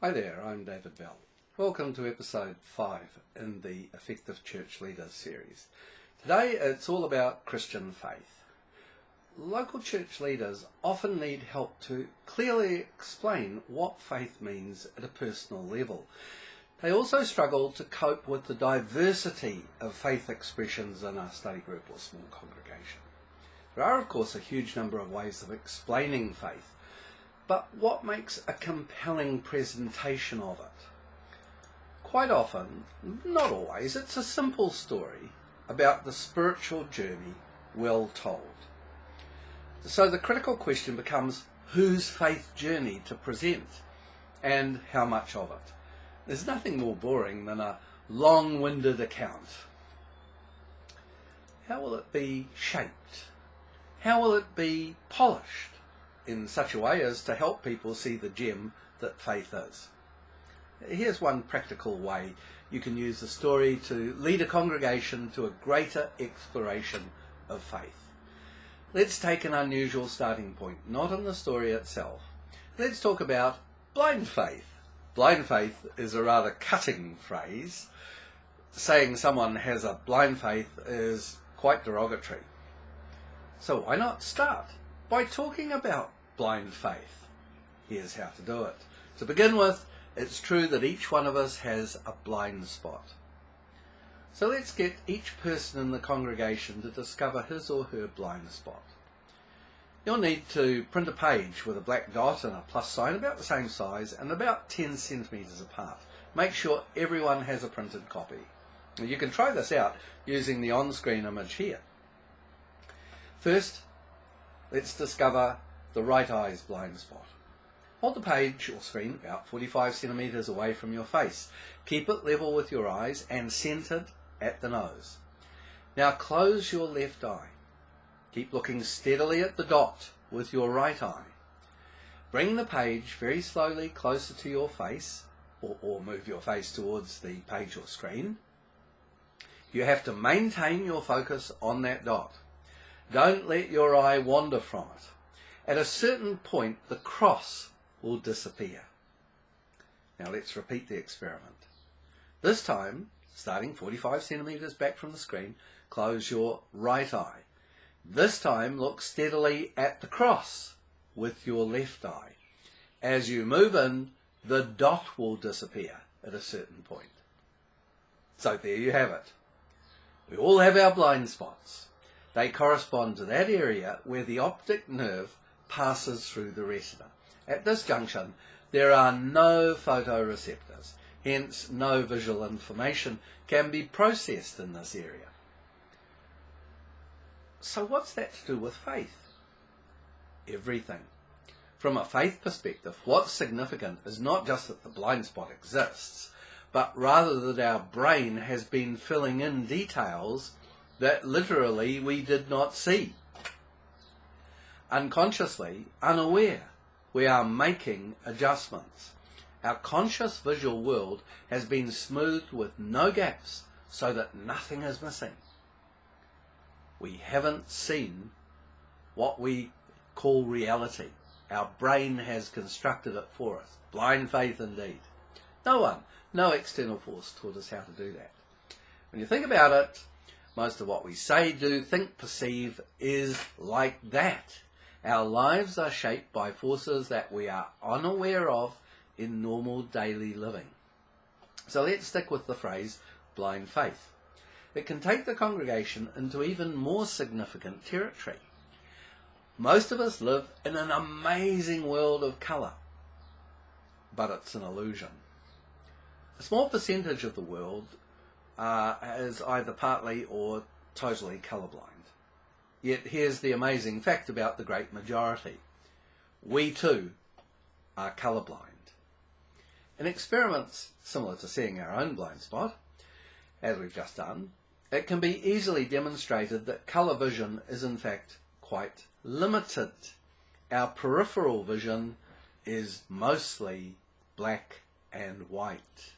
Hi there, I'm David Bell. Welcome to episode 5 in the Effective Church Leaders series. Today it's all about Christian faith. Local church leaders often need help to clearly explain what faith means at a personal level. They also struggle to cope with the diversity of faith expressions in a study group or small congregation. There are, of course, a huge number of ways of explaining faith. But what makes a compelling presentation of it? Quite often, not always, it's a simple story about the spiritual journey well told. So the critical question becomes whose faith journey to present and how much of it. There's nothing more boring than a long-winded account. How will it be shaped? How will it be polished in such a way as to help people see the gem that faith is? Here's one practical way you can use the story to lead a congregation to a greater exploration of faith. Let's take an unusual starting point, not in the story itself. Let's talk about blind faith. Blind faith is a rather cutting phrase. Saying someone has a blind faith is quite derogatory. So why not start by talking about blind faith? Here's how to do it. To begin with, it's true that each one of us has a blind spot. So let's get each person in the congregation to discover his or her blind spot. You'll need to print a page with a black dot and a plus sign about the same size and about 10 centimetres apart. Make sure everyone has a printed copy. You can try this out using the on-screen image here. First, let's discover the right eye's blind spot. Hold the page or screen about 45 centimetres away from your face. Keep it level with your eyes and centred at the nose. Now close your left eye. Keep looking steadily at the dot with your right eye. Bring the page very slowly closer to your face, or move your face towards the page or screen. You have to maintain your focus on that dot. Don't let your eye wander from it. At a certain point, the cross will disappear. Now let's repeat the experiment. This time, starting 45 centimetres back from the screen, close your right eye. This time, look steadily at the cross with your left eye. As you move in, the dot will disappear at a certain point. So there you have it. We all have our blind spots. They correspond to that area where the optic nerve passes through the retina. At this junction, there are no photoreceptors, hence no visual information can be processed in this area. So what's that to do with faith? Everything. From a faith perspective, what's significant is not just that the blind spot exists, but rather that our brain has been filling in details that literally we did not see. Unconsciously, unaware, we are making adjustments. Our conscious visual world has been smoothed with no gaps so that nothing is missing. We haven't seen what we call reality. Our brain has constructed it for us. Blind faith indeed. No external force taught us how to do that. When you think about it, most of what we say, do, think, perceive is like that. Our lives are shaped by forces that we are unaware of in normal daily living. So let's stick with the phrase blind faith. It can take the congregation into even more significant territory. Most of us live in an amazing world of colour, but it's an illusion. A small percentage of the world is either partly or totally colourblind. Yet here's the amazing fact about the great majority. We too are colourblind. In experiments similar to seeing our own blind spot, as we've just done, it can be easily demonstrated that colour vision is in fact quite limited. Our peripheral vision is mostly black and white.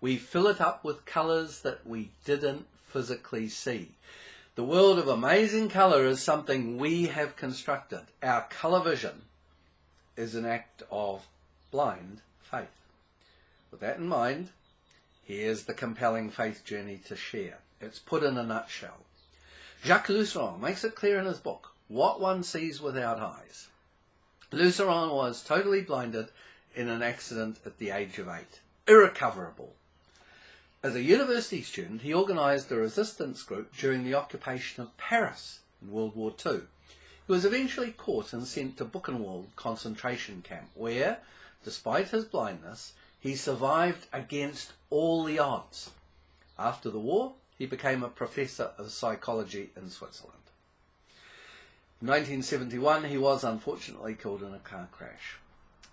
We fill it up with colours that we didn't physically see. The world of amazing colour is something we have constructed. Our colour vision is an act of blind faith. With that in mind, here's the compelling faith journey to share. It's put in a nutshell. Jacques Lutheran makes it clear in his book, What One Sees Without Eyes. Lutheran was totally blinded in an accident at the age of 8. Irrecoverable. As a university student, he organised a resistance group during the occupation of Paris in World War II. He was eventually caught and sent to Buchenwald concentration camp, where, despite his blindness, he survived against all the odds. After the war, he became a professor of psychology in Switzerland. In 1971, he was unfortunately killed in a car crash.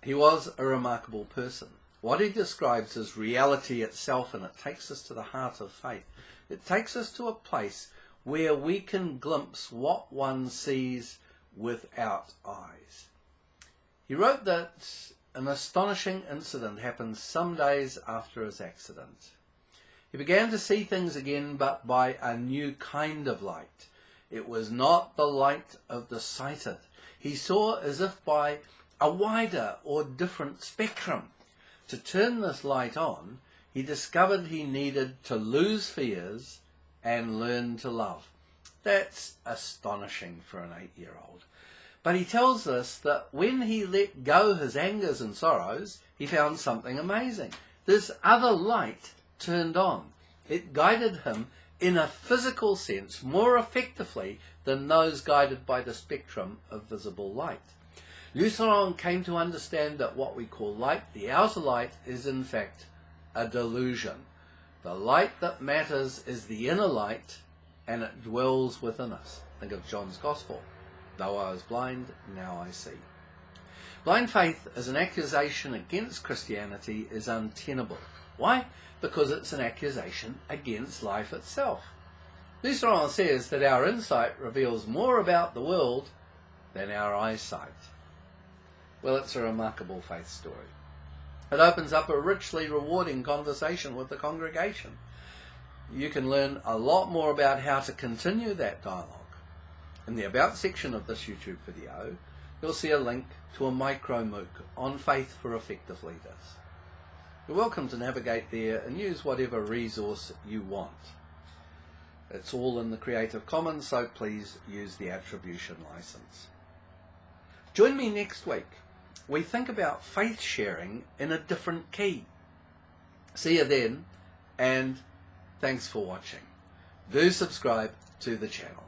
He was a remarkable person. What he describes as reality itself, and it takes us to the heart of faith. It takes us to a place where we can glimpse what one sees without eyes. He wrote that an astonishing incident happened some days after his accident. He began to see things again, but by a new kind of light. It was not the light of the sighted. He saw as if by a wider or different spectrum. To turn this light on, he discovered he needed to lose fears and learn to love. That's astonishing for an 8-year-old. But he tells us that when he let go his angers and sorrows, he found something amazing. This other light turned on. It guided him in a physical sense more effectively than those guided by the spectrum of visible light. Lutheran came to understand that what we call light, the outer light, is in fact a delusion. The light that matters is the inner light, and it dwells within us. Think of John's Gospel. Though I was blind, now I see. Blind faith as an accusation against Christianity is untenable. Why? Because it's an accusation against life itself. Lutheran says that our insight reveals more about the world than our eyesight. Well, it's a remarkable faith story. It opens up a richly rewarding conversation with the congregation. You can learn a lot more about how to continue that dialogue. In the About section of this YouTube video, you'll see a link to a micro-mooc on faith for effective leaders. You're welcome to navigate there and use whatever resource you want. It's all in the Creative Commons, so please use the attribution license. Join me next week. We think about faith sharing in a different key. See you then, and thanks for watching. Do subscribe to the channel.